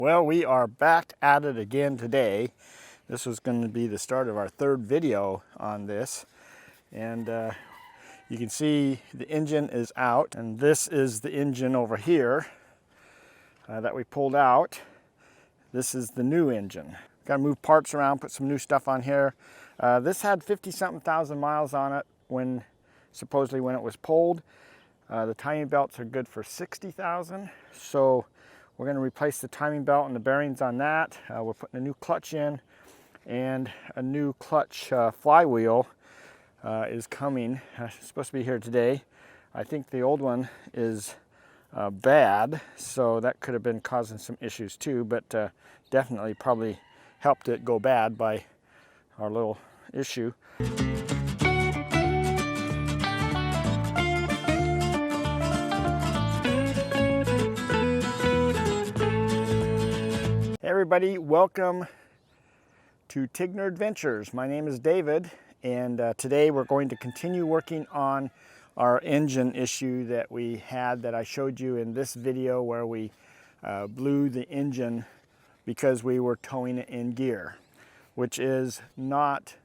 Well, we are back at it again today. This was going to be the start of our third video on this. And you can see the engine is out. And this is the engine over here that we pulled out. This is the new engine. Got to move parts around, put some new stuff on here. This had 50-something thousand miles on it supposedly when it was pulled. The timing belts are good for 60,000. So we're going to replace the timing belt and the bearings on that. We're putting a new clutch in, and a new clutch flywheel is coming. It's supposed to be here today. I think the old one is bad, so that could have been causing some issues too, but definitely probably helped it go bad by our little issue. Hey everybody, welcome to Tigner Adventures. My name is David, and today we're going to continue working on our engine issue that we had that I showed you in this video, where we blew the engine because we were towing it in gear, which is not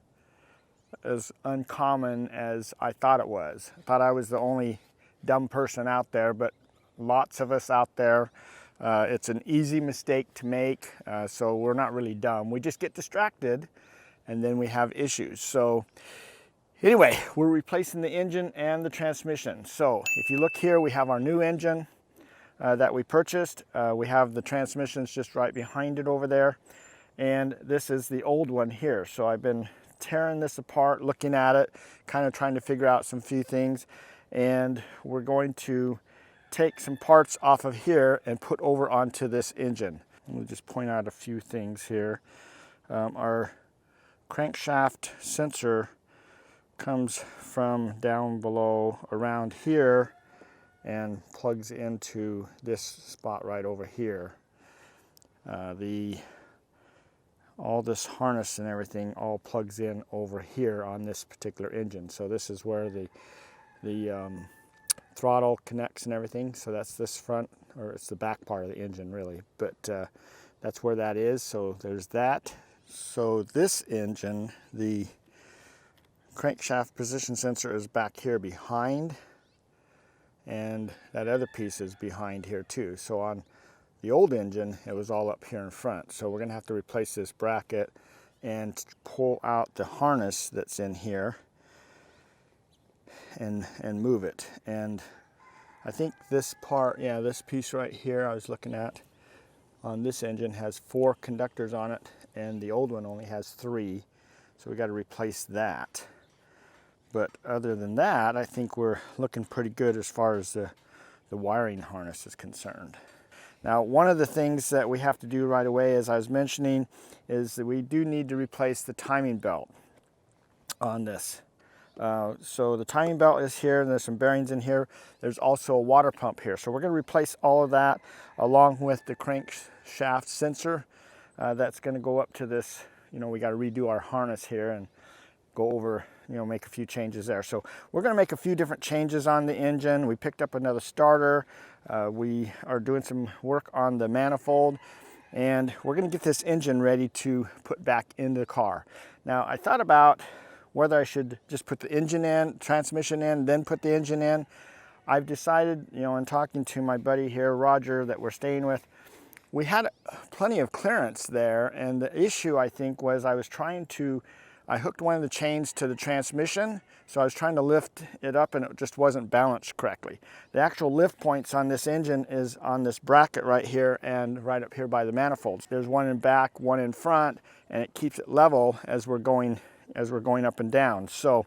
as uncommon as I thought it was. I thought I was the only dumb person out there, but lots of us out there. It's an easy mistake to make, so we're not really dumb. We just get distracted and then we have issues. So anyway, we're replacing the engine and the transmission. So if you look here, we have our new engine that we purchased. We have the transmissions just right behind it over there. And this is the old one here. So I've been tearing this apart, looking at it, kind of trying to figure out some few things. And we're going to take some parts off of here and put over onto this engine. We'll just point out a few things here. Our crankshaft sensor comes from down below around here and plugs into this spot right over here. All this harness and everything all plugs in over here on this particular engine. So this is where the throttle connects and everything. So that's this front, or it's the back part of the engine really, but that's where that is. So there's that. So this engine, the crankshaft position sensor is back here behind, and that other piece is behind here too. So on the old engine, it was all up here in front. So we're gonna have to replace this bracket and pull out the harness that's in here and move it. And I think this part, yeah, this piece right here I was looking at on this engine has 4 conductors on it, and the old one only has 3. So we got to replace that. But other than that, I think we're looking pretty good as far as the wiring harness is concerned. Now, one of the things that we have to do right away, as I was mentioning, is that we do need to replace the timing belt on this. So the timing belt is here, and there's some bearings in here. There's also a water pump here. So we're going to replace all of that along with the crankshaft sensor. That's going to go up to this, we got to redo our harness here and go over, make a few changes there. So we're going to make a few different changes on the engine. We picked up another starter. We are doing some work on the manifold, and we're going to get this engine ready to put back into the car. Now, I thought about whether I should just put the engine in, transmission in, then put the engine in. I've decided, in talking to my buddy here, Roger, that we're staying with, we had plenty of clearance there, and the issue, I think, was I hooked one of the chains to the transmission, so I was trying to lift it up and it just wasn't balanced correctly. The actual lift points on this engine is on this bracket right here and right up here by the manifolds. There's one in back, one in front, and it keeps it level as we're going up and down. So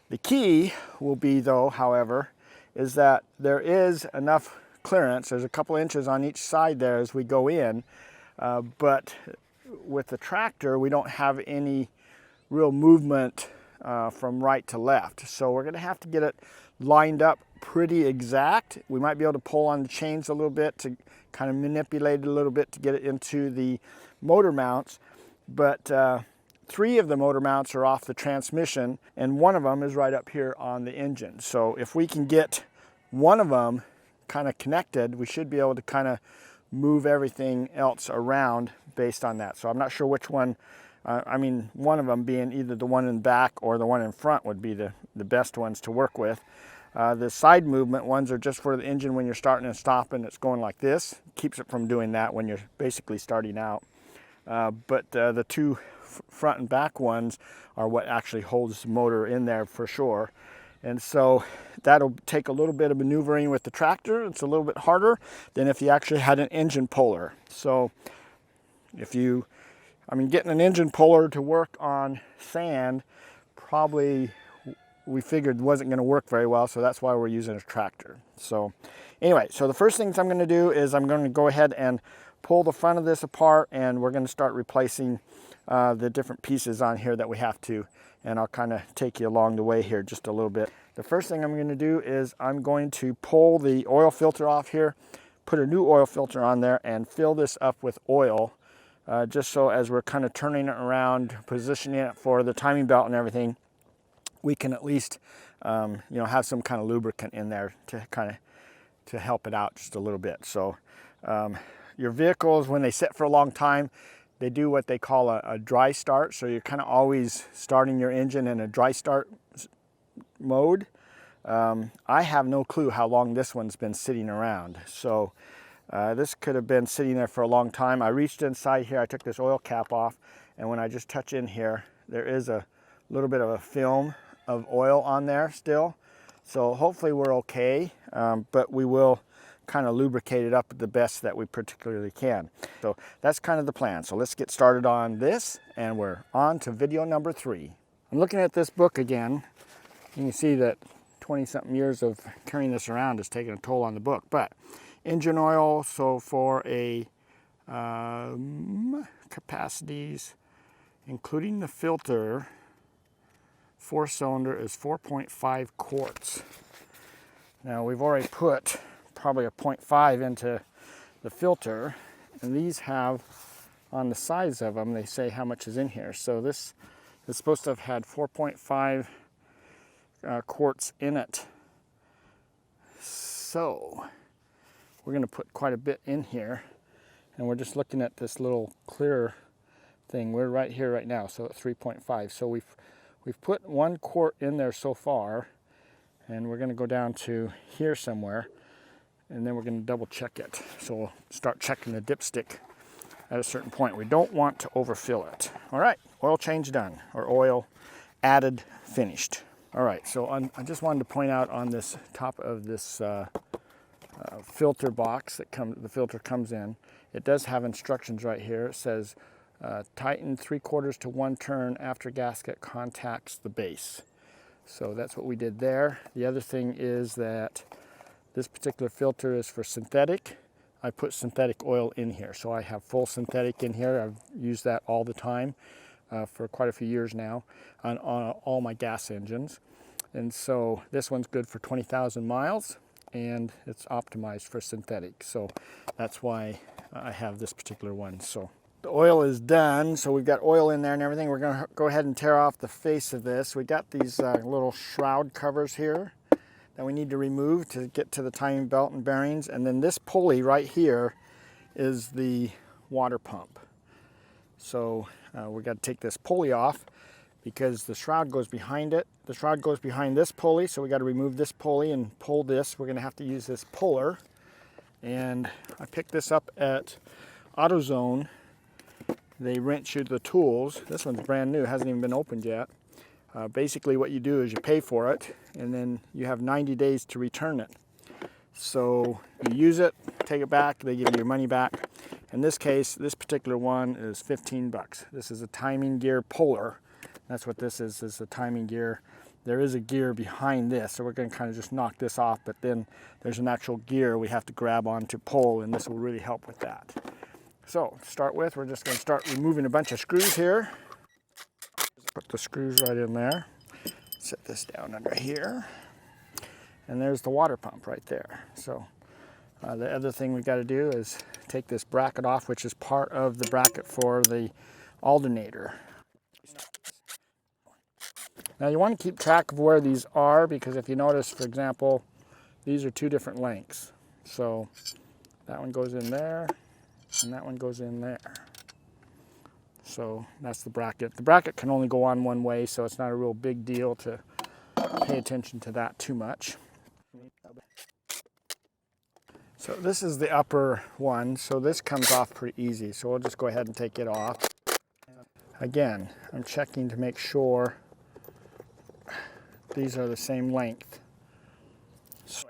the key will be, though, however, is that there is enough clearance. There's a couple inches on each side there as we go in, but with the tractor, we don't have any real movement from right to left. So we're going to have to get it lined up pretty exact. We might be able to pull on the chains a little bit to kind of manipulate it a little bit to get it into the motor mounts, but 3 of the motor mounts are off the transmission, and 1 of them is right up here on the engine. So if we can get 1 of them kind of connected, we should be able to kind of move everything else around based on that. So I'm not sure which one. I mean, one of them being either the one in back or the one in front would be the best ones to work with. The side movement ones are just for the engine when you're starting and stopping. It's going like this. Keeps it from doing that when you're basically starting out. But the two front and back ones are what actually holds the motor in there for sure. And so that'll take a little bit of maneuvering with the tractor. It's a little bit harder than if you actually had an engine puller. So if you, I mean, getting an engine puller to work on sand probably we figured wasn't going to work very well, so that's why we're using a tractor. So anyway, so the first things I'm going to do is I'm going to go ahead and pull the front of this apart, and we're going to start replacing the different pieces on here that we have to, and I'll kind of take you along the way here just a little bit. The first thing I'm going to do is I'm going to pull the oil filter off here, put a new oil filter on there, and fill this up with oil, just so as we're kind of turning it around, positioning it for the timing belt and everything, we can at least you know, have some kind of lubricant in there to kind of to help it out just a little bit. So your vehicles, when they sit for a long time, they do what they call a dry start. So you're kind of always starting your engine in a dry start mode. I have no clue how long this one's been sitting around. So this could have been sitting there for a long time. I reached inside here, I took this oil cap off, and when I just touch in here, there is a little bit of a film of oil on there still. So hopefully we're okay, but we will kind of lubricate it up the best that we particularly can. So that's kind of the plan. So let's get started on this, and we're on to video number 3. I'm looking at this book again. You can see that 20-something years of carrying this around has taken a toll on the book. But engine oil, so for a capacities, including the filter, 4-cylinder is 4.5 quarts. Now we've already put probably a 0.5 into the filter, and these have on the sides of them, they say how much is in here. So this is supposed to have had 4.5 quarts in it. So we're going to put quite a bit in here, and we're just looking at this little clear thing. We're right here right now, so at 3.5. So we've put 1 quart in there so far, and we're going to go down to here somewhere, and then we're going to double check it. So we'll start checking the dipstick at a certain point. We don't want to overfill it. All right, oil change done, or oil added, finished. All right, so I just wanted to point out on this top of this filter box that the filter comes in, it does have instructions right here. It says tighten 3/4 to 1 turn after gasket contacts the base. So that's what we did there. The other thing is that this particular filter is for synthetic. I put synthetic oil in here, so I have full synthetic in here. I've used that all the time for quite a few years now on all my gas engines. And so this one's good for 20,000 miles, and it's optimized for synthetic. So that's why I have this particular one. So the oil is done, so we've got oil in there and everything. We're going to go ahead and tear off the face of this. We got these little shroud covers here that we need to remove to get to the timing belt and bearings. And then this pulley right here is the water pump. So we got to take this pulley off because the shroud goes behind it. The shroud goes behind this pulley, so we got to remove this pulley and pull this. We're going to have to use this puller. And I picked this up at AutoZone. They rent you the tools. This one's brand new, hasn't even been opened yet. Basically what you do is you pay for it, and then you have 90 days to return it. So you use it, take it back, they give you your money back. In this case, this particular one is 15 bucks. This is a timing gear puller. That's what this is a timing gear. There is a gear behind this, so we're going to kind of just knock this off, but then there's an actual gear we have to grab on to pull, and this will really help with that. So to start with, we're just going to start removing a bunch of screws here. Put the screws right in there. Set this down under here. And there's the water pump right there. So the other thing we got to do is take this bracket off, which is part of the bracket for the alternator. Now you want to keep track of where these are, because if you notice, for example, these are 2 different lengths. So That one goes in there, and that one goes in there. So that's the bracket. The bracket can only go on one way, so it's not a real big deal to pay attention to that too much. So this is the upper one, so this comes off pretty easy. So we'll just go ahead and take it off. Again, I'm checking to make sure these are the same length. So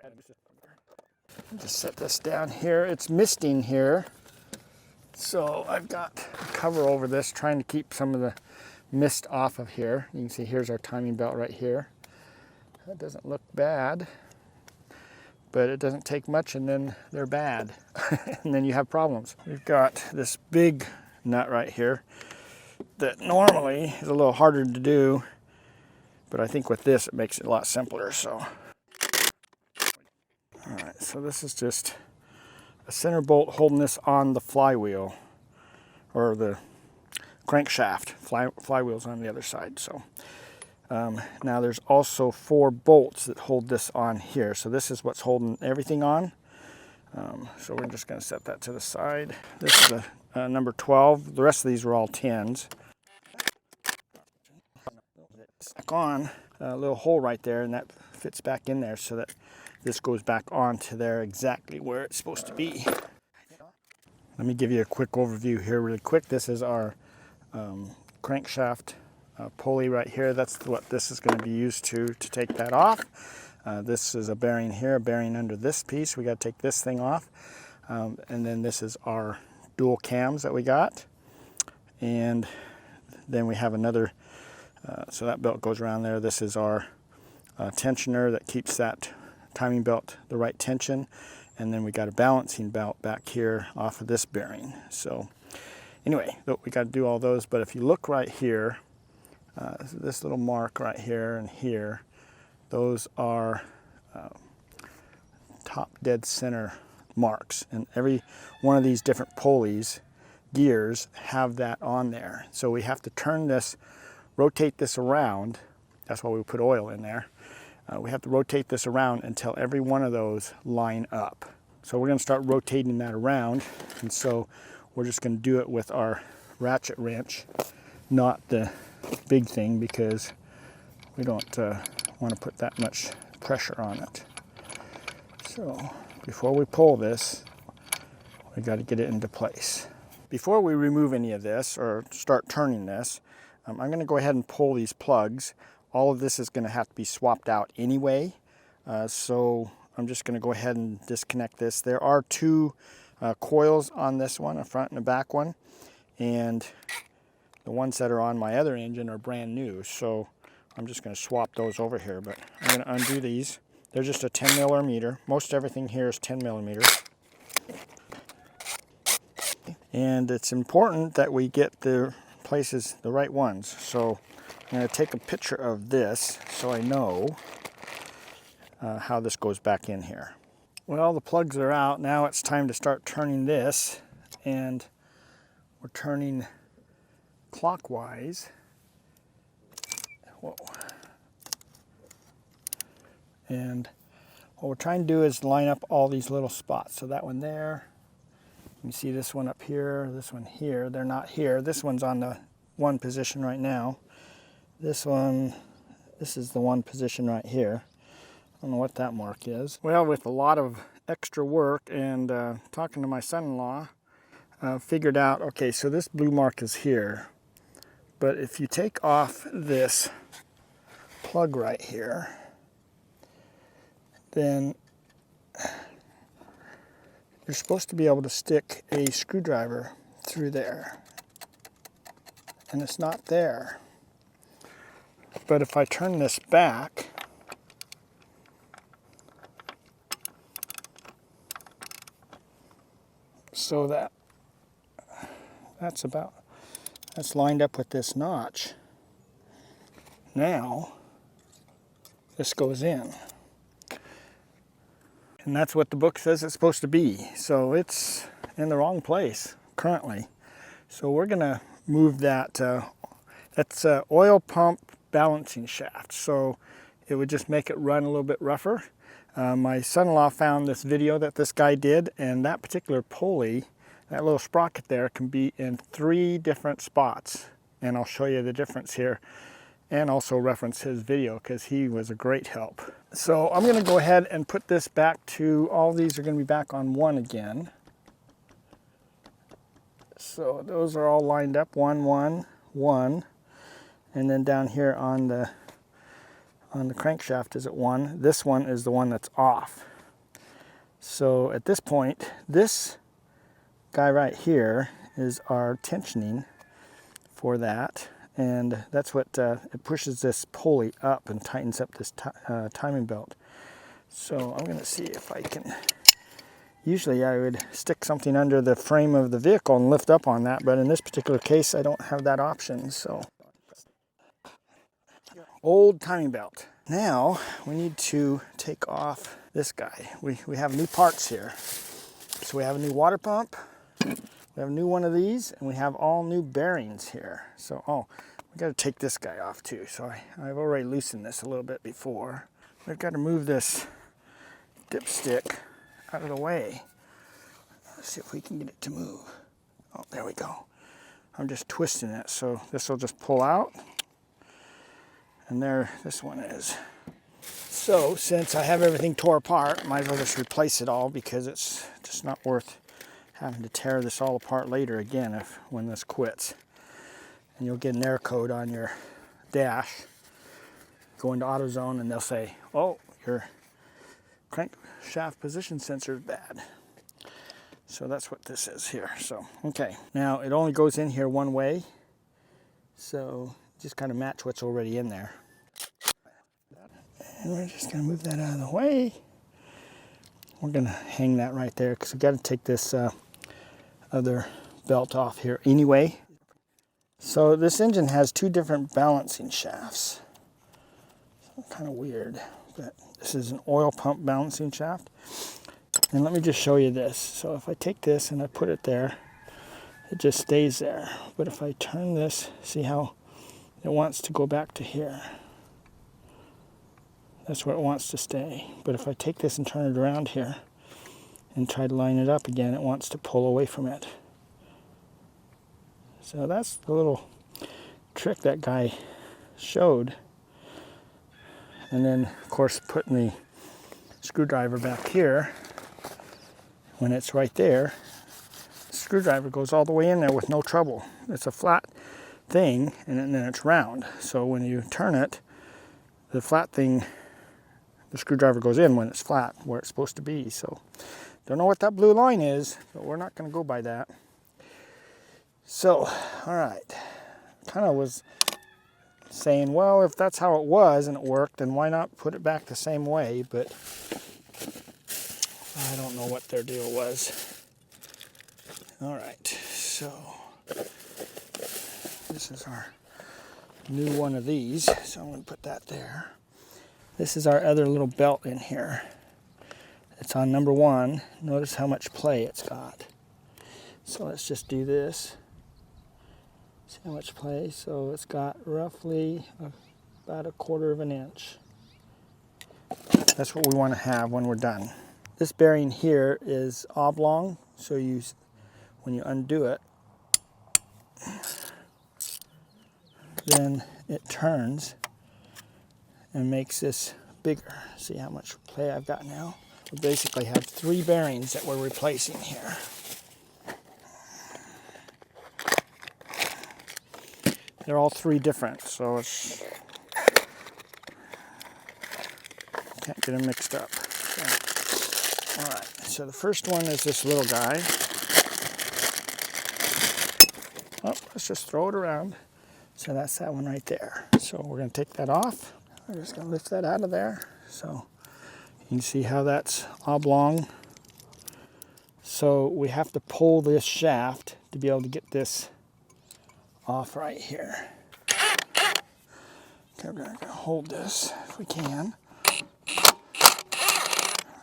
just set this down here. It's misting here, so I've got a cover over this, trying to keep some of the mist off of here. You can see here's our timing belt right here. That doesn't look bad, but it doesn't take much and then they're bad. And then you have problems. We've got this big nut right here that normally is a little harder to do, but I think with this it makes it a lot simpler. So all right, so this is just a center bolt holding this on the flywheel, or the crankshaft. Flywheel's on the other side. So now there's also 4 bolts that hold this on here. So this is what's holding everything on. So we're just going to set that to the side. This is a number 12. The rest of these are all 10s. Back on a little hole right there, and that fits back in there so that this goes back onto there exactly where it's supposed to be. Let me give you a quick overview here really quick. This is our crankshaft pulley right here. That's what this is going to be used to take that off. This is a bearing here, a bearing under this piece. We got to take this thing off. And then this is our dual cams that we got. And then we have another, so that belt goes around there. This is our tensioner that keeps that timing belt the right tension. And then we got a balancing belt back here off of this bearing. So anyway, we got to do all those. But if you look right here, this little mark right here and here, those are top dead center marks. And every one of these different pulleys, gears, have that on there. So we have to turn this, rotate this around. That's why we put oil in there. We have to rotate this around until every one of those line up. So we're going to start rotating that around. And so we're just going to do it with our ratchet wrench, not the big thing, because we don't want to put that much pressure on it. So before we pull this, we got to get it into place. Before we remove any of this or start turning this, I'm going to go ahead and pull these plugs. All of this is going to have to be swapped out anyway, so I'm just going to go ahead and disconnect this. There are 2 coils on this one, a front and a back one, and the ones that are on my other engine are brand new, so I'm just going to swap those over here. But I'm going to undo these. They're just a 10 millimeter. Most everything here is 10 millimeters. And it's important that we get the places, the right ones. So I'm going to take a picture of this so I know how this goes back in here. Well, the plugs are out. Now it's time to start turning this, and we're turning clockwise. Whoa. And what we're trying to do is line up all these little spots. So that one there, you see this one up here, this one here, they're not here. This one's on the 1 position right now. This one, this is the 1 position right here. I don't know what that mark is. Well, with a lot of extra work and talking to my son-in-law, figured out, okay, so this blue mark is here. But if you take off this plug right here, then you're supposed to be able to stick a screwdriver through there. And it's not there. But if I turn this back, so that's lined up with this notch. Now, this goes in. And that's what the book says it's supposed to be. So it's in the wrong place currently. So we're gonna move that, that's an oil pump balancing shaft. So it would just make it run a little bit rougher. My son-in-law found this video that this guy did, and that particular pulley, that little sprocket there, can be in 3 different spots. And I'll show you the difference here, and also reference his video because he was a great help. So I'm going to go ahead and put this back to, all these are going to be back on 1 again. So those are all lined up, 1, 1, 1. And then down here on the crankshaft is at 1. This one is the one that's off. So at this point, this guy right here is our tensioning for that. And that's what, it pushes this pulley up and tightens up this timing belt. So I'm gonna see if I can, usually I would stick something under the frame of the vehicle and lift up on that, but in this particular case, I don't have that option, so. Old timing belt. Now, we need to take off this guy. We have new parts here. So we have a new water pump, we have a new one of these, and we have all new bearings here. So, we gotta take this guy off too. So I've already loosened this a little bit before. We've got to move this dipstick out of the way. Let's see if we can get it to move. Oh, there we go. I'm just twisting it, so this will just pull out. And there, this one is. So since I have everything tore apart, might as well just replace it all because it's just not worth having to tear this all apart later again when this quits. And you'll get an error code on your dash. Go into AutoZone and they'll say, oh, your crankshaft position sensor is bad. So that's what this is here. So, okay. Now it only goes in here one way. So just kind of match what's already in there. And we're just going to move that out of the way. We're going to hang that right there because we've got to take this other belt off here anyway. So this engine has 2 different balancing shafts. So kind of weird, but this is an oil pump balancing shaft. And let me just show you this. So if I take this and I put it there, it just stays there. But if I turn this, see how it wants to go back to here. That's where it wants to stay. But if I take this and turn it around here and try to line it up again, it wants to pull away from it. So that's the little trick that guy showed. And then, of course, putting the screwdriver back here, when it's right there, the screwdriver goes all the way in there with no trouble. It's a flat thing, and then it's round. So when you turn it, the flat thing, the screwdriver goes in when it's flat, where it's supposed to be. So don't know what that blue line is, but we're not going to go by that. So, all right, kind of was saying, well, if that's how it was and it worked, then why not put it back the same way? But I don't know what their deal was. All right, so this is our new one of these, so I'm going to put that there. This is our other little belt in here. It's on number 1. Notice how much play it's got. So let's just do this. See how much play? So it's got roughly about 1/4 of an inch. That's what we want to have when we're done. This bearing here is oblong, so when you undo it, then it turns and makes this bigger. See how much play I've got now? We basically have 3 bearings that we're replacing here. They're all 3 different, so it's can't get them mixed up. So, all right, so the first one is this little guy. Oh, let's just throw it around. So that's that one right there. So we're going to take that off. I'm just going to lift that out of there. So you can see how that's oblong. So we have to pull this shaft to be able to get this off right here. Okay, we're going to hold this if we can.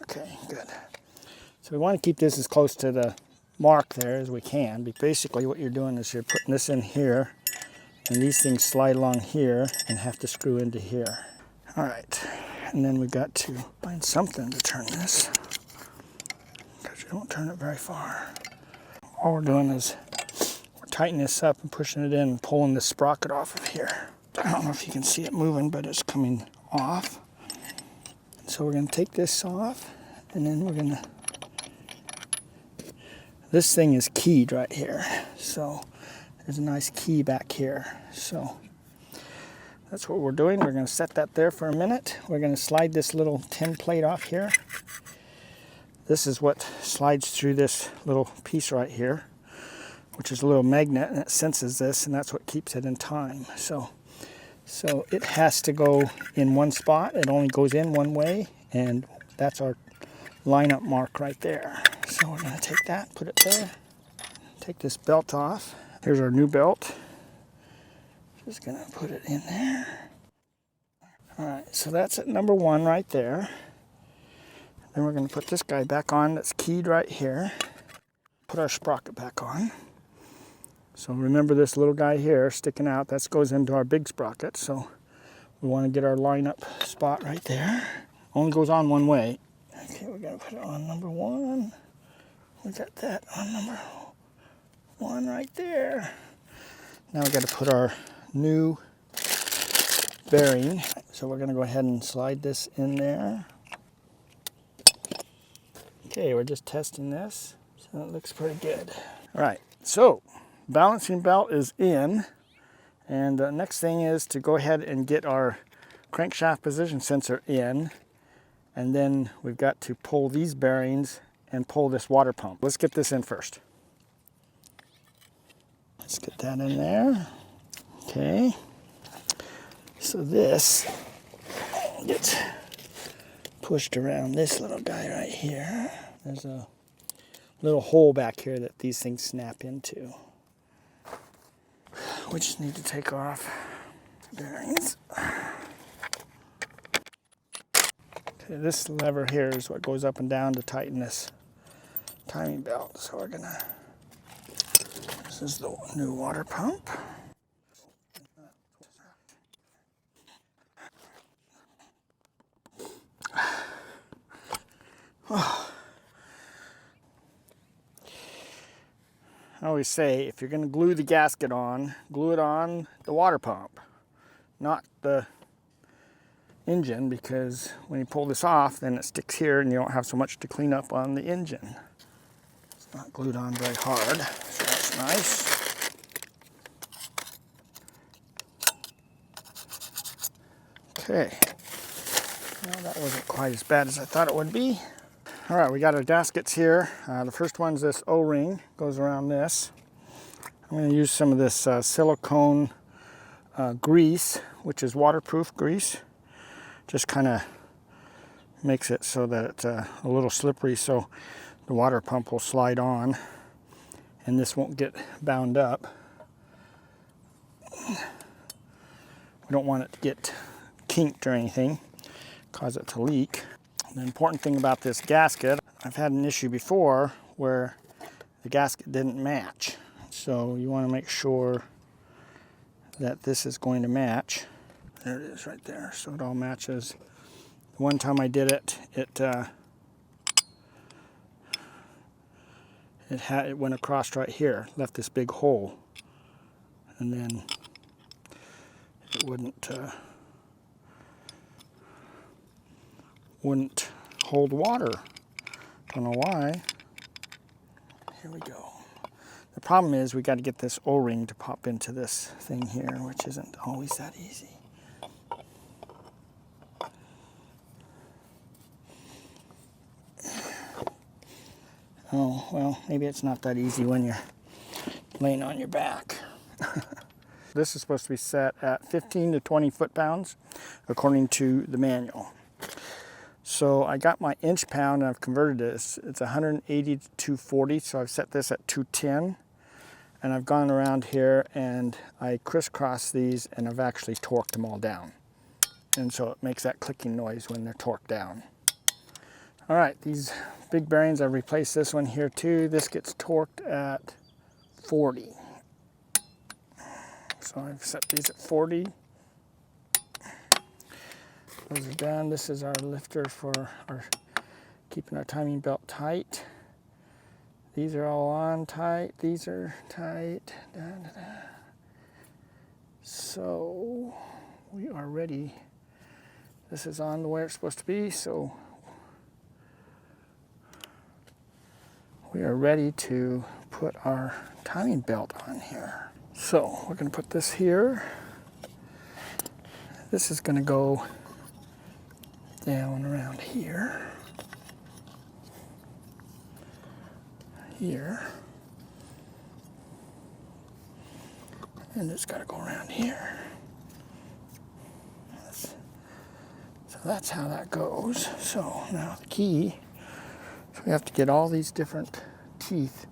Okay, good. So we want to keep this as close to the mark there as we can. But basically what you're doing is you're putting this in here, and these things slide along here and have to screw into here. All right, And then we've got to find something to turn this, because you don't turn it very far. All we're doing is we're tightening this up and pushing it in and pulling the sprocket off of here. I don't know if you can see it moving, but it's coming off. So we're going to take this off, and then we're going to, this thing is keyed right here. So there's a nice key back here. So that's what we're doing. We're going to set that there for a minute. We're going to slide this little tin plate off here. This is what slides through this little piece right here, which is a little magnet, and it senses this, and that's what keeps it in time. So it has to go in one spot. It only goes in one way, and that's our lineup mark right there. So we're going to take that, put it there, take this belt off. Here's our new belt. Just going to put it in there. All right, so that's at number 1 right there. Then we're going to put this guy back on that's keyed right here. Put our sprocket back on. So remember this little guy here sticking out, that goes into our big sprocket. So we want to get our lineup spot right there. Only goes on one way. Okay, we're going to put it on number 1. We got that on number 1 right there. Now we got to put our new bearing. So we're going to go ahead and slide this in there. Okay, we're just testing this, so it looks pretty good. All right, so balancing belt is in, and the next thing is to go ahead and get our crankshaft position sensor in, and then we've got to pull these bearings and pull this water pump. Let's get this in first. Let's get that in there. Okay, so this gets pushed around this little guy right here. There's a little hole back here that these things snap into. We just need to take off the bearings. Okay, this lever here is what goes up and down to tighten this timing belt. So we're gonna, this is the new water pump. I always say, if you're going to glue the gasket on, glue it on the water pump, not the engine, because when you pull this off, then it sticks here and you don't have so much to clean up on the engine. It's not glued on very hard, so that's nice. Okay, well, that wasn't quite as bad as I thought it would be. All right, we got our gaskets here. The first one's this O-ring, goes around this. I'm going to use some of this silicone grease, which is waterproof grease. Just kind of makes it so that it's a little slippery, so the water pump will slide on and this won't get bound up. We don't want it to get kinked or anything, cause it to leak. The important thing about this gasket, I've had an issue before where the gasket didn't match. So you want to make sure that this is going to match. There it is right there, so it all matches. The one time I did it, it went across right here, left this big hole, and then it wouldn't hold water. Don't know why. Here we go. The problem is we got to get this O-ring to pop into this thing here, which isn't always that easy. Oh, well, maybe it's not that easy when you're laying on your back. This is supposed to be set at 15 to 20 foot-pounds, according to the manual. So I got my inch pound and I've converted this. It's 180 to 240, so I've set this at 210. And I've gone around here and I crisscrossed these and I've actually torqued them all down. And so it makes that clicking noise when they're torqued down. All right, these big bearings, I've replaced this one here too. This gets torqued at 40. So I've set these at 40. Those are done. This is our lifter for our keeping our timing belt tight. These are all on tight. These are tight. Da, da, da. So we are ready. This is on the way it's supposed to be, so we are ready to put our timing belt on here. So we're going to put this here. This is going to go down around here. Here. And it's got to go around here. So that's how that goes. So now the key, so we have to get all these different teeth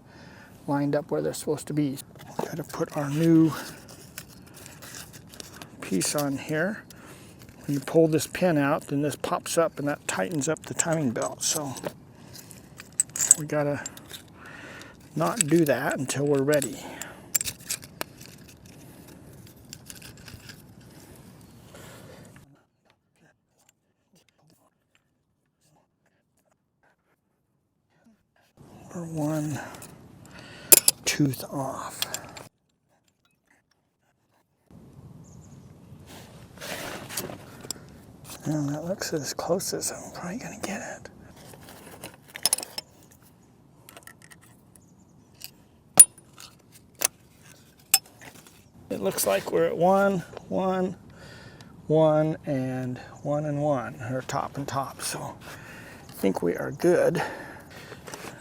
lined up where they're supposed to be. Got to put our new piece on here. When you pull this pin out, then this pops up and that tightens up the timing belt. So we got to not do that until we're ready. We're one tooth off. And that looks as close as I'm probably going to get it. It looks like we're at 1, 1, 1, and 1 and 1, or top and top. So I think we are good.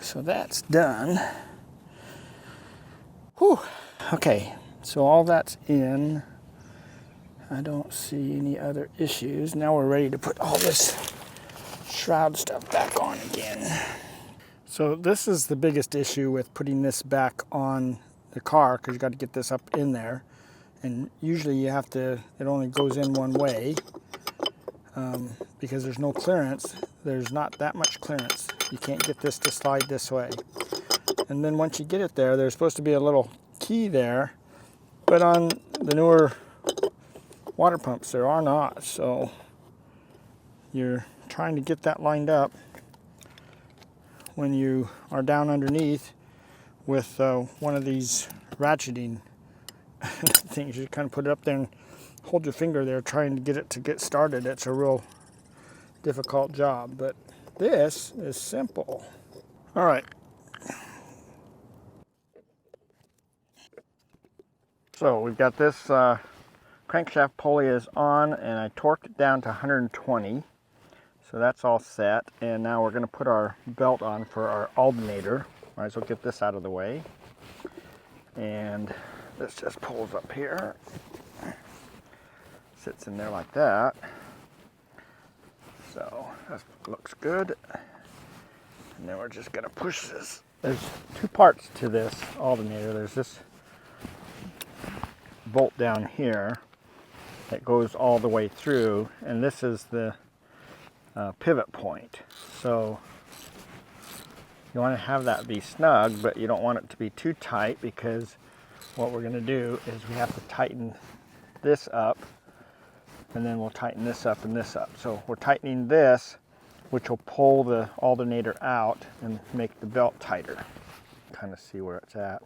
So that's done. Whew. Okay, so all that's in. I don't see any other issues. Now we're ready to put all this shroud stuff back on again. So this is the biggest issue with putting this back on the car, because you got to get this up in there. And usually you have to, it only goes in one way because there's no clearance. There's not that much clearance. You can't get this to slide this way. And then once you get it there, there's supposed to be a little key there, but on the newer water pumps there are not. So you're trying to get that lined up when you are down underneath with one of these ratcheting things. You kind of put it up there and hold your finger there trying to get it to get started. It's a real difficult job, but this is simple. All right. So we've got this crankshaft pulley is on, and I torqued it down to 120. So that's all set. And now we're going to put our belt on for our alternator. Might as well get this out of the way. And this just pulls up here. Sits in there like that. So that looks good. And then we're just going to push this. There's two parts to this alternator. There's this bolt down here that goes all the way through, and this is the pivot point. So you want to have that be snug, but you don't want it to be too tight, because what we're going to do is we have to tighten this up, and then we'll tighten this up and this up. So we're tightening this, which will pull the alternator out and make the belt tighter. Kind of see where it's at.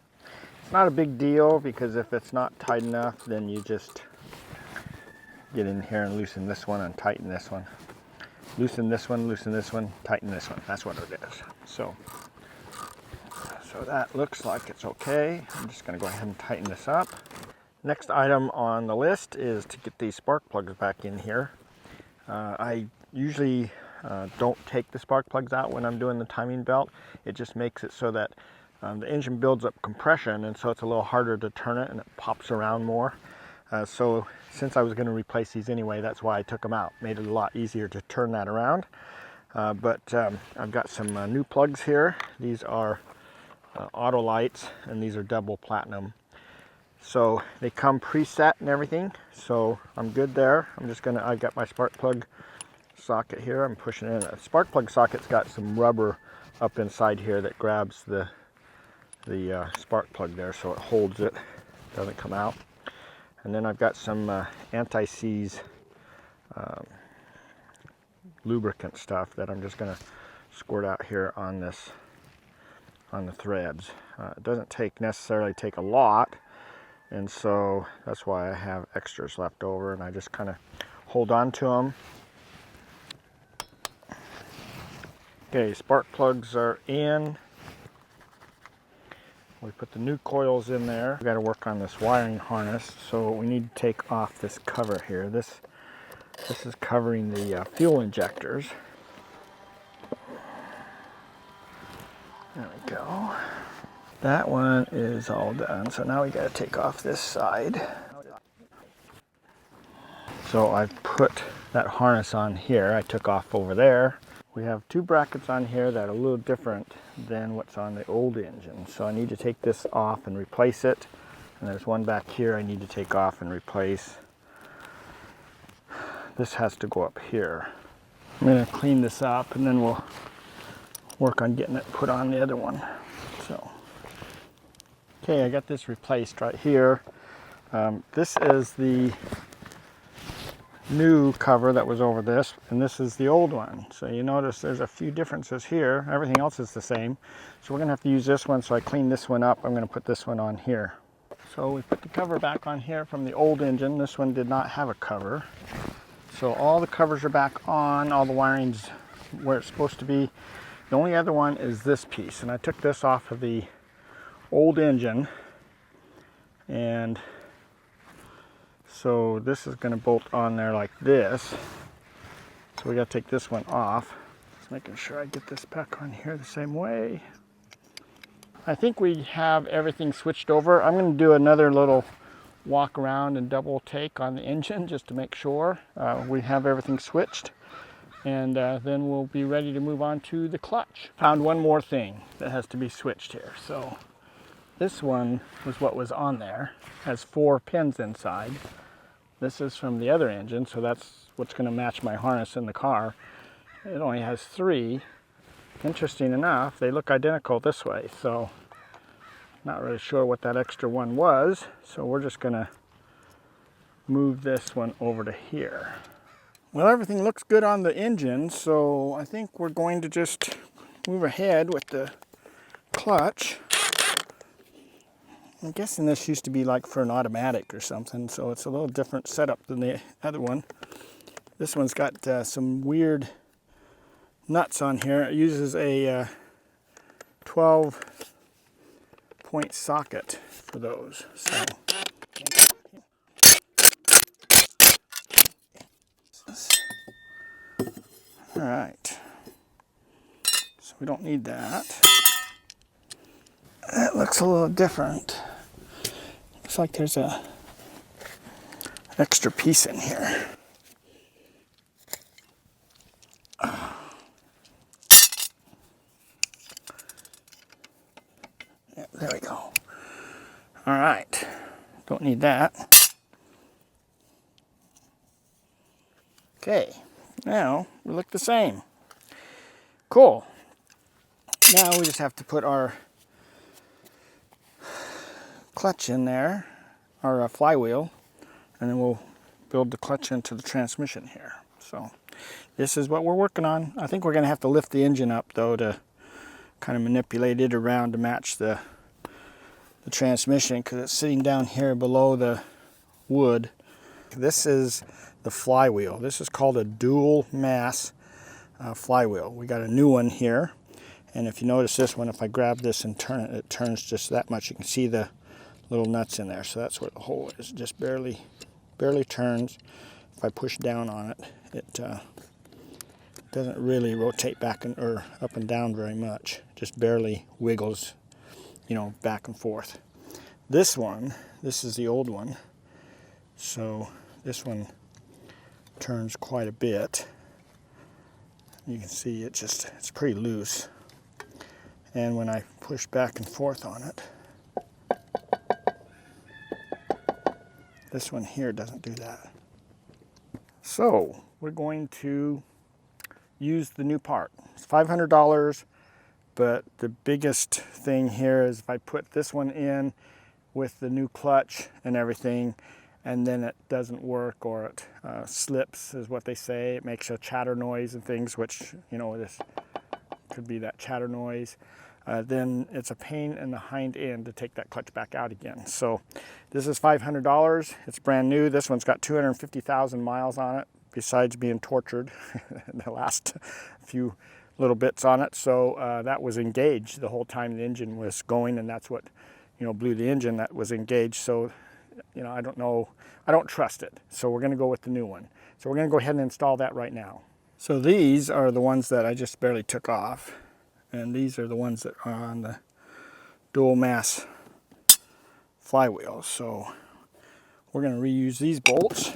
It's not a big deal, because if it's not tight enough, then you just get in here and loosen this one and tighten this one. Loosen this one, tighten this one. That's what it is. So that looks like it's okay. I'm just going to go ahead and tighten this up. Next item on the list is to get these spark plugs back in here. I usually don't take the spark plugs out when I'm doing the timing belt. It just makes it so that the engine builds up compression, and so it's a little harder to turn it, and it pops around more. So since I was going to replace these anyway, that's why I took them out. Made it a lot easier to turn that around. But I've got some new plugs here. These are auto lights, and these are double platinum. So they come preset and everything, so I'm good there. I've got my spark plug socket here. I'm pushing it in. The spark plug socket's got some rubber up inside here that grabs the spark plug there, so it holds it, doesn't come out. And then I've got some anti-seize lubricant stuff that I'm just going to squirt out here on this, on the threads. It doesn't necessarily take a lot, and so that's why I have extras left over, and I just kind of hold on to them. Okay, spark plugs are in. We put the new coils in there. We got to work on this wiring harness, so we need to take off this cover here. This is covering the fuel injectors. There we go. That one is all done, so now we got to take off this side. So I've put that harness on here. I took off over there. We have two brackets on here that are a little different than what's on the old engine. So I need to take this off and replace it. And there's one back here I need to take off and replace. This has to go up here. I'm going to clean this up and then we'll work on getting it put on the other one. So, okay, I got this replaced right here. This is the new cover that was over this, and this is the old one. So you notice there's a few differences here. Everything else is the same. So we're gonna have to use this one, so I clean this one up. I'm gonna put this one on here. So we put the cover back on here from the old engine. This one did not have a cover. So all the covers are back on, all the wiring's where it's supposed to be. The only other one is this piece, and I took this off of the old engine, and so this is going to bolt on there like this. So we got to take this one off. Just making sure I get this back on here the same way. I think we have everything switched over. I'm going to do another little walk around and double take on the engine just to make sure we have everything switched. And then we'll be ready to move on to the clutch. Found one more thing that has to be switched here. So this one was what was on there. Has 4 pins inside. This is from the other engine, so that's what's going to match my harness in the car. It only has 3. Interesting enough, they look identical this way, so not really sure what that extra one was. So we're just going to move this one over to here. Well, everything looks good on the engine, so I think we're going to just move ahead with the clutch. I'm guessing this used to be like for an automatic or something, so it's a little different setup than the other one. This one's got some weird nuts on here. It uses a 12-point socket for those. So. All right, so we don't need that. That looks a little different. Looks like there's an extra piece in here. Yeah, there we go. All right, don't need that. Okay, now we look the same. Cool. Now we just have to put our clutch in there, our flywheel, and then we'll build the clutch into the transmission here. So this is what we're working on. I think we're going to have to lift the engine up though to kind of manipulate it around to match the transmission, because it's sitting down here below the wood. This is the flywheel. This is called a dual mass flywheel. We got a new one here, and if you notice this one, if I grab this and turn it, it turns just that much. You can see the little nuts in there, so that's where the hole is. It just barely turns. If I push down on it, it doesn't really rotate back or up and down very much. Just barely wiggles, you know, back and forth. This one, this is the old one, so this one turns quite a bit. You can see it's pretty loose, and when I push back and forth on it, this one here doesn't do that. So we're going to use the new part. It's $500, but the biggest thing here is if I put this one in with the new clutch and everything, and then it doesn't work, or it slips is what they say. It makes a chatter noise and things, which, you know, this could be that chatter noise. Then it's a pain in the hind end to take that clutch back out again. So this is $500. It's brand new. This one's got 250,000 miles on it, besides being tortured the last few little bits on it. So that was engaged the whole time the engine was going, and that's what, you know, blew the engine. That was engaged. So, you know, I don't know, I don't trust it. So we're going to go with the new one. So we're going to go ahead and install that right now. So these are the ones that I just barely took off, and these are the ones that are on the dual mass flywheel. So we're going to reuse these bolts.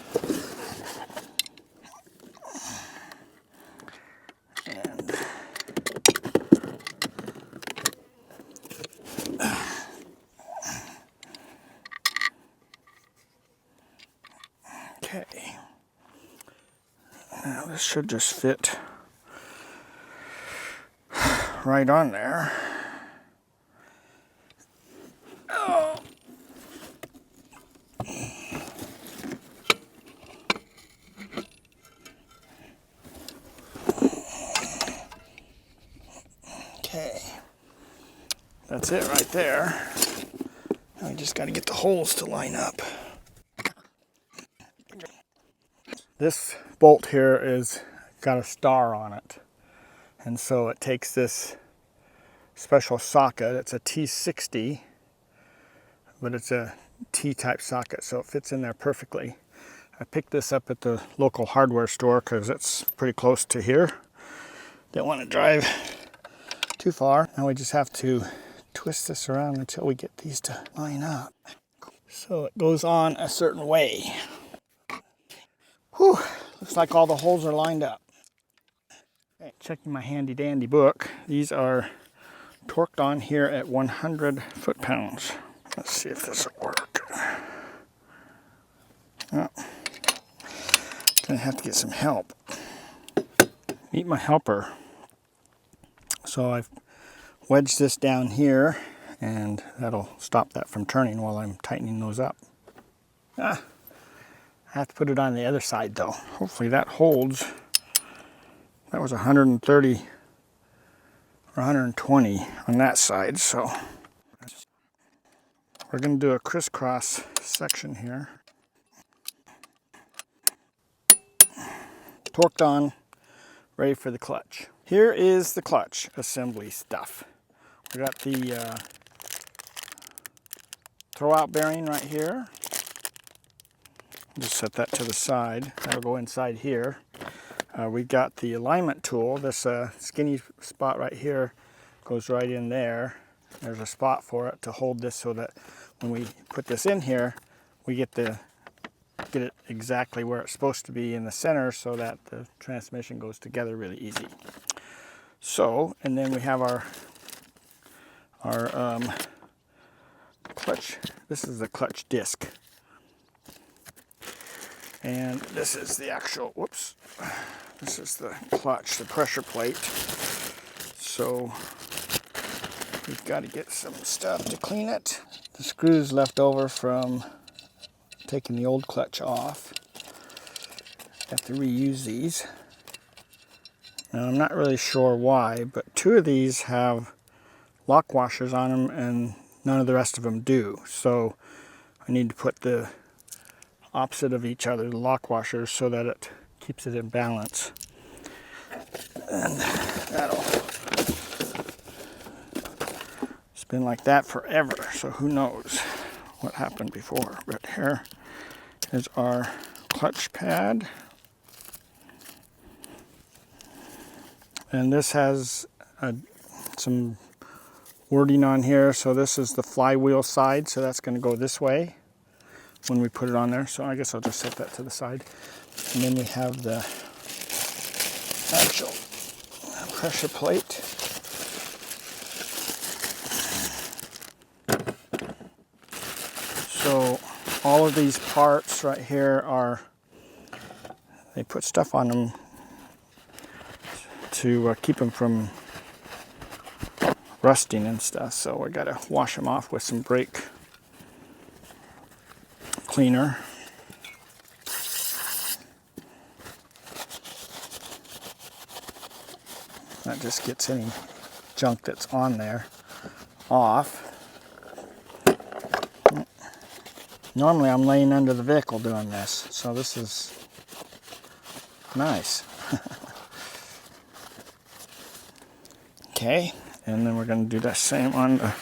Okay, now this should just fit right on there. Oh. Okay, that's it right there. Now we just got to get the holes to line up. This bolt here is got a star on it, and so it takes this special socket. It's a T60, but it's a T-type socket, so it fits in there perfectly. I picked this up at the local hardware store because it's pretty close to here. Didn't want to drive too far. Now we just have to twist this around until we get these to line up. So it goes on a certain way. Whew, looks like all the holes are lined up. Okay, checking my handy dandy book. These are torqued on here at 100 foot-pounds. Let's see if this will work. Oh, gonna have to get some help. Meet my helper. So I've wedged this down here, and that'll stop that from turning while I'm tightening those up. I have to put it on the other side though. Hopefully that holds. That was 130 or 120 on that side, so we're going to do a crisscross section here. Torqued on, ready for the clutch. Here is the clutch assembly stuff. We got the throwout bearing right here. Just set that to the side. That'll go inside here. We got the alignment tool. This skinny spot right here goes right in there. There's a spot for it to hold this so that when we put this in here, we get it exactly where it's supposed to be in the center, so that the transmission goes together really easy. So, and then we have our clutch. This is the clutch disc. And this is the actual, whoops, this is the clutch, the pressure plate. So we've got to get some stuff to clean it. The screws left over from taking the old clutch off. Have to reuse these. Now I'm not really sure why, but two of these have lock washers on them and none of the rest of them do. So I need to put the opposite of each other, the lock washers, so that it keeps it in balance. And that'll, it's been like that forever, so who knows what happened before. But here is our clutch pad, and this has some wording on here. So this is the flywheel side, so that's going to go this way when we put it on there. So I guess I'll just set that to the side. And then we have the actual pressure plate. So all of these parts right here are, they put stuff on them to keep them from rusting and stuff. So we got to wash them off with some brake cleaner. That just gets any junk that's on there off. Normally I'm laying under the vehicle doing this, so this is nice. Okay, and then we're going to do the same on the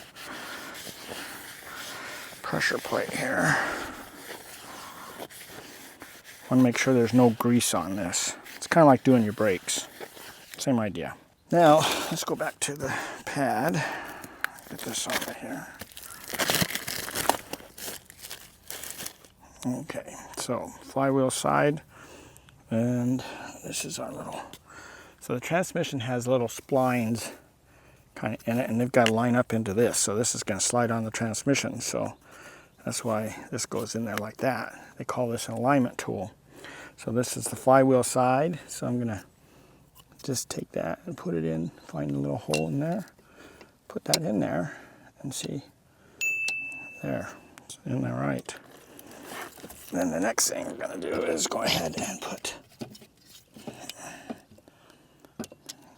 pressure plate here. Want to make sure there's no grease on this. It's kind of like doing your brakes. Same idea. Now, let's go back to the pad. Get this over here. Okay, so flywheel side, and this is our little, so the transmission has little splines kind of in it, and they've got to line up into this, so this is going to slide on the transmission, so that's why this goes in there like that. They call this an alignment tool. So this is the flywheel side, so I'm going to just take that and put it in, find a little hole in there, put that in there, and see, there, it's in there right. Then the next thing we're going to do is go ahead and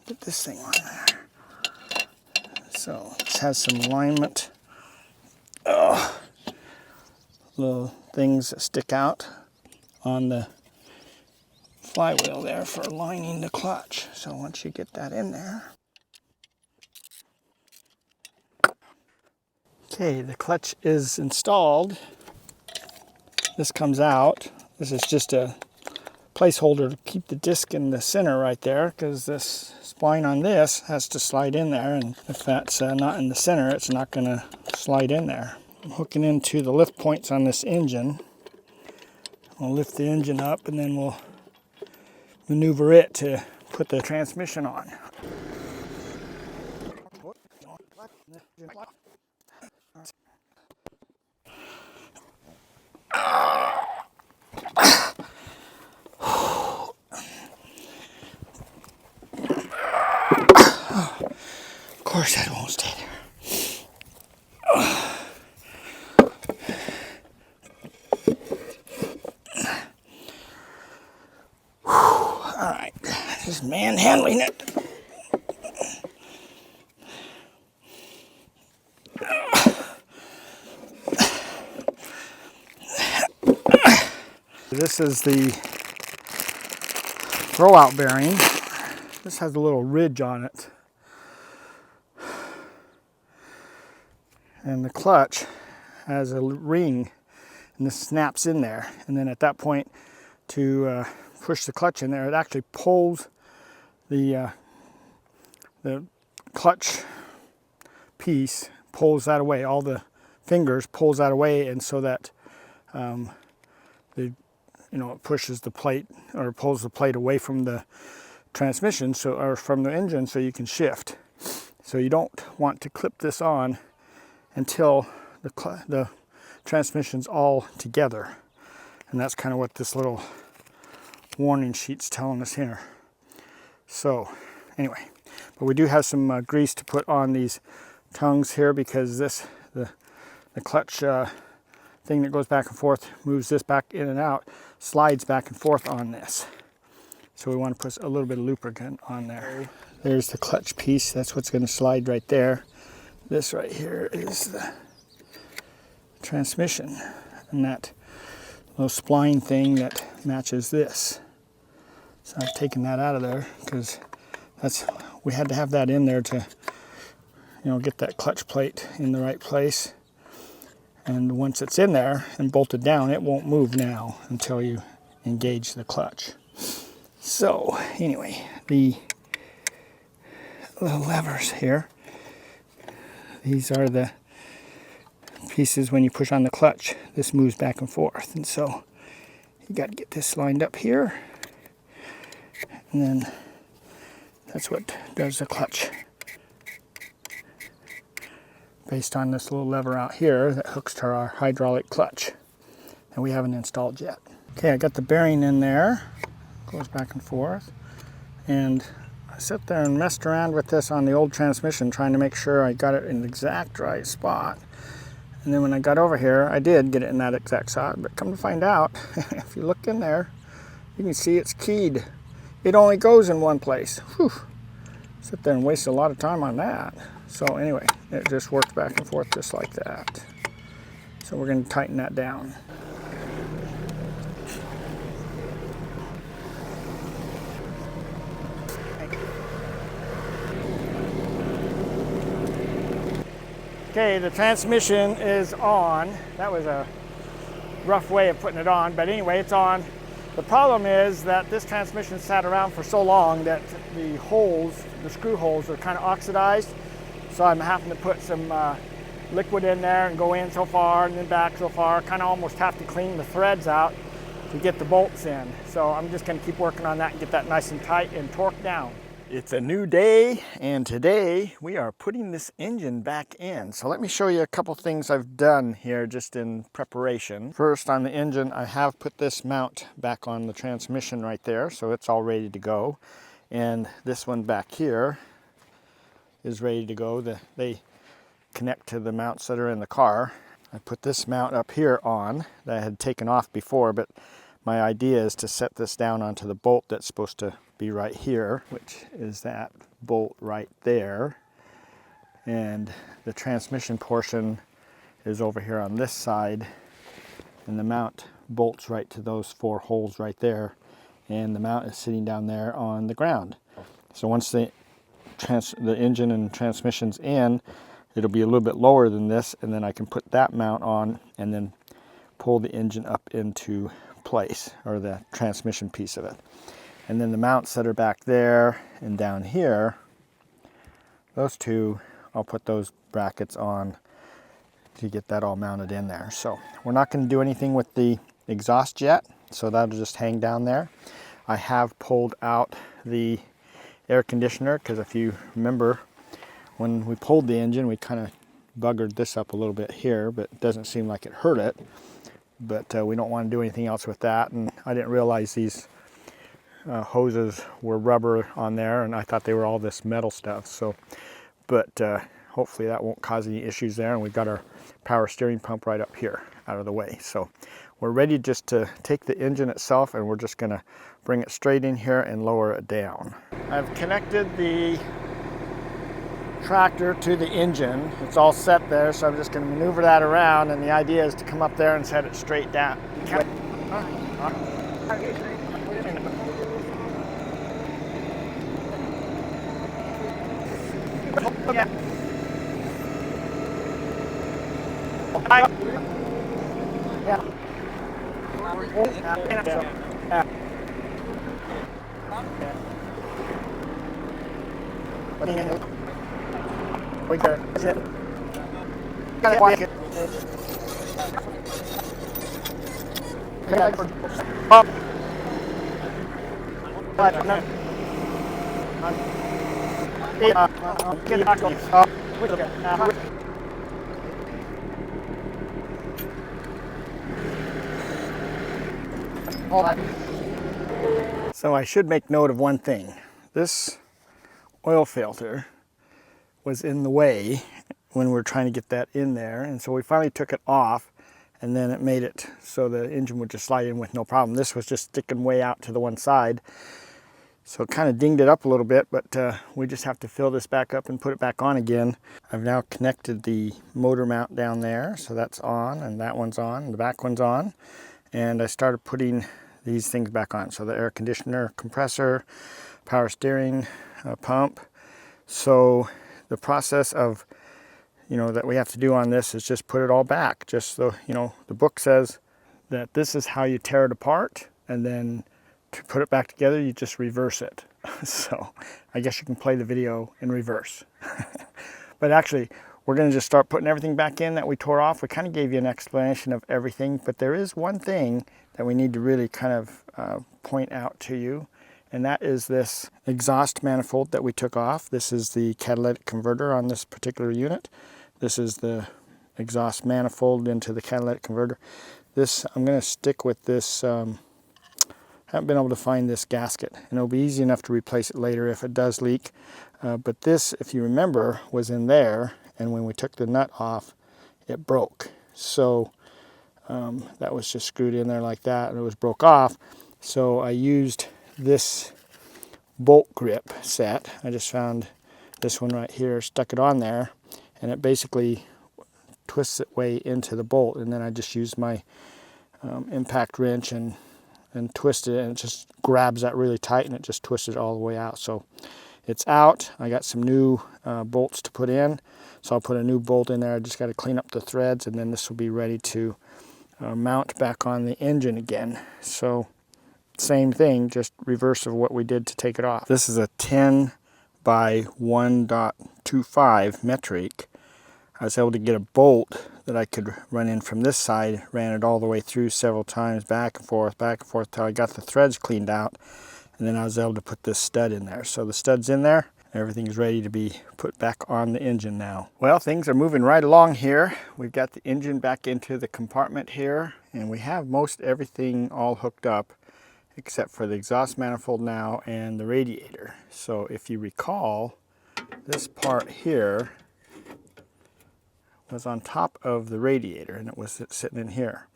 get this thing on there. So this has some alignment, little things that stick out on the flywheel there for aligning the clutch. So once you get that in there. Okay, the clutch is installed. This comes out. This is just a placeholder to keep the disc in the center right there, because this spline on this has to slide in there, and if that's not in the center, it's not going to slide in there. I'm hooking into the lift points on this engine. We'll lift the engine up and then we'll maneuver it to put the transmission on. Of course that won't stay there. Alright, just manhandling it. This is the throwout bearing. This has a little ridge on it. And the clutch has a ring, and this snaps in there. And then at that point, to push the clutch in there, it actually pulls the clutch piece, pulls that away. All the fingers pulls that away, and so that it pushes the plate, or pulls the plate away from the transmission, or from the engine, so you can shift. So you don't want to clip this on until the transmission's all together. And that's kind of what this little warning sheet's telling us here. So anyway, but we do have some grease to put on these tongues here, because the clutch thing that goes back and forth, moves this back in and out, slides back and forth on this. So we want to put a little bit of lubricant on there. There's the clutch piece. That's what's going to slide right there. This right here is the transmission, and that little spline thing that matches this. So I've taken that out of there, because we had to have that in there to get that clutch plate in the right place. And once it's in there and bolted down, it won't move now until you engage the clutch. So anyway, the little levers here, these are the pieces when you push on the clutch. This moves back and forth, and so you got to get this lined up here, and then that's what does the clutch, based on this little lever out here that hooks to our hydraulic clutch, and we haven't installed yet. Okay, I got the bearing in there, goes back and forth, and I sat there and messed around with this on the old transmission, trying to make sure I got it in the exact right spot. And then when I got over here, I did get it in that exact spot, but come to find out, if you look in there, you can see it's keyed. It only goes in one place. Whew. sit there and waste a lot of time on that. So anyway, it just works back and forth just like that. So we're going to tighten that down. Okay, the transmission is on. That was a rough way of putting it on, but anyway, it's on. The problem is that this transmission sat around for so long that the holes, the screw holes, are kind of oxidized. So I'm having to put some liquid in there and go in so far and then back so far. Kind of almost have to clean the threads out to get the bolts in. So I'm just going to keep working on that and get that nice and tight and torqued down. It's a new day, and today we are putting this engine back in. So let me show you a couple things I've done here just in preparation. First, on the engine, I have put this mount back on the transmission right there, so it's all ready to go. And this one back here is ready to go. They connect to the mounts that are in the car. I put this mount up here on that I had taken off before, but my idea is to set this down onto the bolt that's supposed to be right here, which is that bolt right there. And the transmission portion is over here on this side, and the mount bolts right to those 4 holes right there, and the mount is sitting down there on the ground. So once the engine and transmission's in, it'll be a little bit lower than this, and then I can put that mount on and then pull the engine up into place, or the transmission piece of it. And then the mounts that are back there and down here, those two, I'll put those brackets on to get that all mounted in there. So we're not going to do anything with the exhaust yet, so that'll just hang down there. I have pulled out the air conditioner because if you remember, when we pulled the engine, we kind of buggered this up a little bit here, but it doesn't seem like it hurt it. But we don't want to do anything else with that. And I didn't realize these hoses were rubber on there, and I thought they were all this metal stuff. So, but hopefully that won't cause any issues there. And we've got our power steering pump right up here out of the way. So we're ready just to take the engine itself, and we're just going to bring it straight in here and lower it down. I've connected the tractor to the engine. It's all set there, so I'm just going to maneuver that around, and the idea is to come up there and set it straight down. We got it. Got it. So I should make note of one thing. This oil filter was in the way when we were trying to get that in there, and so we finally took it off, and then it made it so the engine would just slide in with no problem. This was just sticking way out to the one side, so it kind of dinged it up a little bit, but we just have to fill this back up and put it back on again. I've now connected the motor mount down there, so that's on, and that one's on, and the back one's on, and I started putting these things back on. So the air conditioner, compressor, power steering pump. So the process of, that we have to do on this is just put it all back. Just so, the book says that this is how you tear it apart, and then to put it back together, you just reverse it. So I guess you can play the video in reverse. But actually, we're going to just start putting everything back in that we tore off. We kind of gave you an explanation of everything, but there is one thing that we need to really kind of point out to you. And that is this exhaust manifold that we took off. This is the catalytic converter on this particular unit. This is the exhaust manifold into the catalytic converter. This, I'm going to stick with this, haven't been able to find this gasket. And it'll be easy enough to replace it later if it does leak. But this, if you remember, was in there. And when we took the nut off, it broke. So that was just screwed in there like that, and it was broke off. So I used this bolt grip set. I just found this one right here, stuck it on there, and it basically twists its way into the bolt, and then I just use my impact wrench and twist it, and it just grabs that really tight, and it just twists it all the way out. So it's out. I got some new bolts to put in, so I'll put a new bolt in there. I just got to clean up the threads, and then this will be ready to mount back on the engine again. So same thing, just reverse of what we did to take it off. This is a 10 by 1.25 metric. I was able to get a bolt that I could run in from this side, ran it all the way through several times, back and forth till I got the threads cleaned out, and then I was able to put this stud in there. So the stud's in there, everything is ready to be put back on the engine now. Well, things are moving right along here. We've got the engine back into the compartment here, and we have most everything all hooked up except for the exhaust manifold now and the radiator. So if you recall, this part here was on top of the radiator, and it was sitting in here.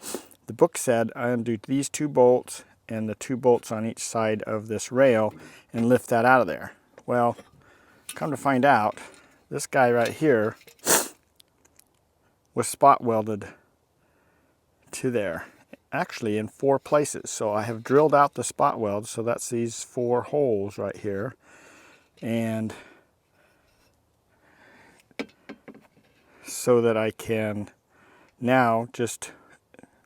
The book said I undo these 2 bolts and the 2 bolts on each side of this rail and lift that out of there. Well, come to find out, this guy right here was spot welded to there, actually in 4 places. So I have drilled out the spot weld, so that's these 4 holes right here, and so that I can now just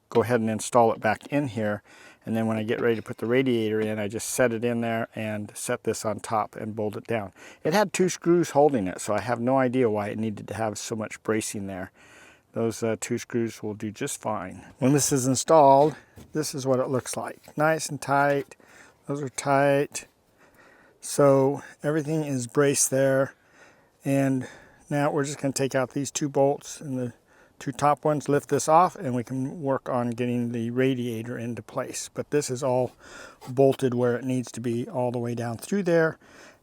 go ahead and install it back in here, and then when I get ready to put the radiator in, I just set it in there and set this on top and bolt it down. It had 2 screws holding it, so I have no idea why it needed to have so much bracing there. Those 2 screws will do just fine. When this is installed, this is what it looks like. Nice and tight. Those are tight. So everything is braced there, and now we're just going to take out these 2 bolts and the 2 top ones, lift this off, and we can work on getting the radiator into place. But this is all bolted where it needs to be, all the way down through there,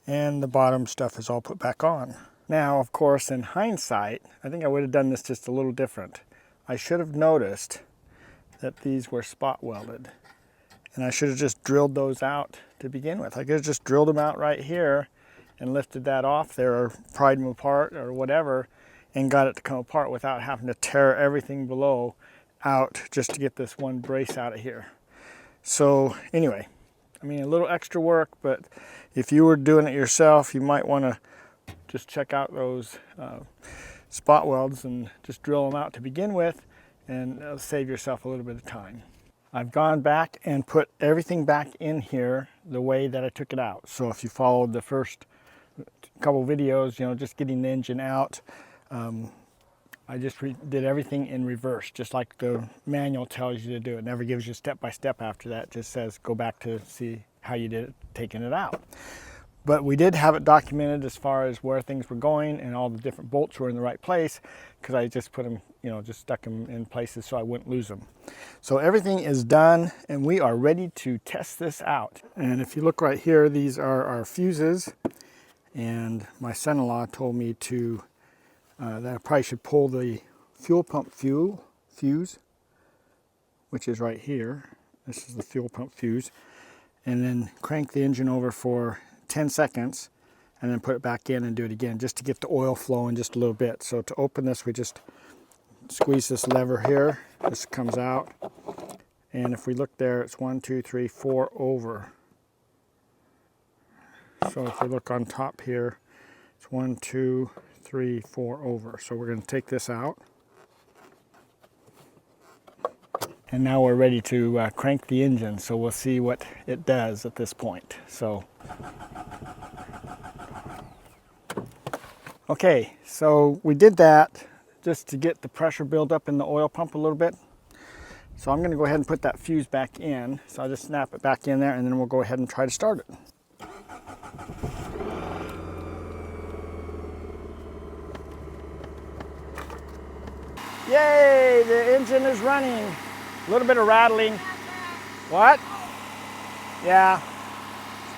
and the bottom stuff is all put back on. Now, of course, in hindsight, I think I would have done this just a little different. I should have noticed that these were spot welded, and I should have just drilled those out to begin with. I could have just drilled them out right here and lifted that off there, or pried them apart or whatever, and got it to come apart without having to tear everything below out just to get this one brace out of here. So anyway, I mean, a little extra work, but if you were doing it yourself, you might want to just check out those spot welds and just drill them out to begin with, and it'll save yourself a little bit of time. I've gone back and put everything back in here the way that I took it out. So if you followed the first couple videos, you know, just getting the engine out, I just did everything in reverse, just like the manual tells you to do. It never gives you step by step after that. It just says go back to see how you did it, taking it out. But we did have it documented as far as where things were going, and all the different bolts were in the right place, because I just put them, you know, just stuck them in places so I wouldn't lose them. So everything is done, and we are ready to test this out. And if you look right here, these are our fuses, and my son-in-law told me to that I probably should pull the fuel pump fuse, which is right here. This is the fuel pump fuse, and then crank the engine over for 10 seconds, and then put it back in and do it again, just to get the oil flowing just a little bit. So to open this, we just squeeze this lever here. This comes out, and if we look there, it's 1, 2, 3, 4 over. So if we look on top here, it's 1, 2, 3, 4 over. So we're going to take this out, and now we're ready to crank the engine. So we'll see what it does at this point. So okay, so we did that just to get the pressure build up in the oil pump a little bit. So I'm going to go ahead and put that fuse back in. So I'll just snap it back in there, and then we'll go ahead and try to start it. Yay, the engine is running. A little bit of rattling. What? Yeah,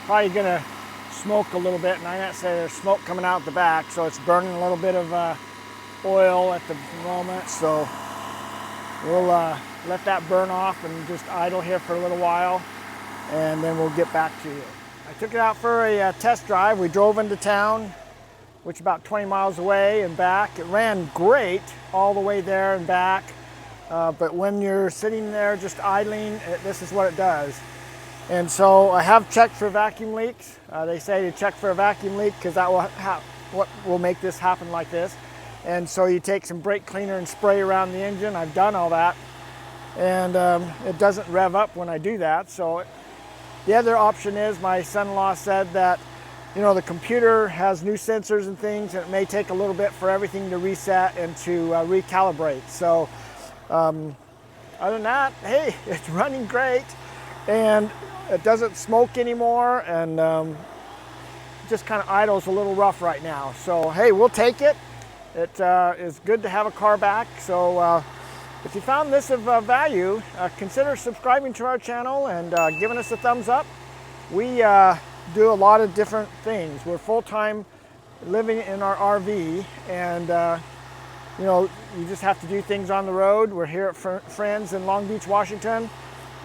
probably gonna smoke a little bit, and I gotta say there's smoke coming out the back, so it's burning a little bit of oil at the moment. So we'll let that burn off and just idle here for a little while, and then we'll get back to you. I took it out for a test drive. We drove into town, which is about 20 miles away and back. It ran great all the way there and back, but when you're sitting there just idling, this is what it does. And so I have checked for vacuum leaks. They say to check for a vacuum leak because that will what will make this happen like this. And so you take some brake cleaner and spray around the engine. I've done all that, and it doesn't rev up when I do that. So the other option is, my son-in-law said that, you know, the computer has new sensors and things, and it may take a little bit for everything to reset and to recalibrate. So other than that, hey, it's running great, and it doesn't smoke anymore, and just kind of idles a little rough right now. So hey, we'll take it. It is good to have a car back. So if you found this of value, consider subscribing to our channel and giving us a thumbs up. We do a lot of different things. We're full-time living in our RV, and you know, you just have to do things on the road. We're here at friends in Long Beach, Washington,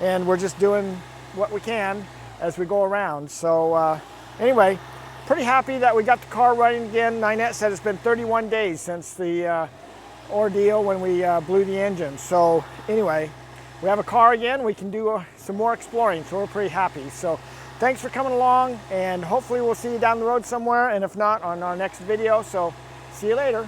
and we're just doing what we can as we go around. So anyway, pretty happy that we got the car running again. Ninette said it's been 31 days since the ordeal when we blew the engine. So anyway, we have a car again. We can do some more exploring, so we're pretty happy. So thanks for coming along, and hopefully we'll see you down the road somewhere, and if not, on our next video. So see you later.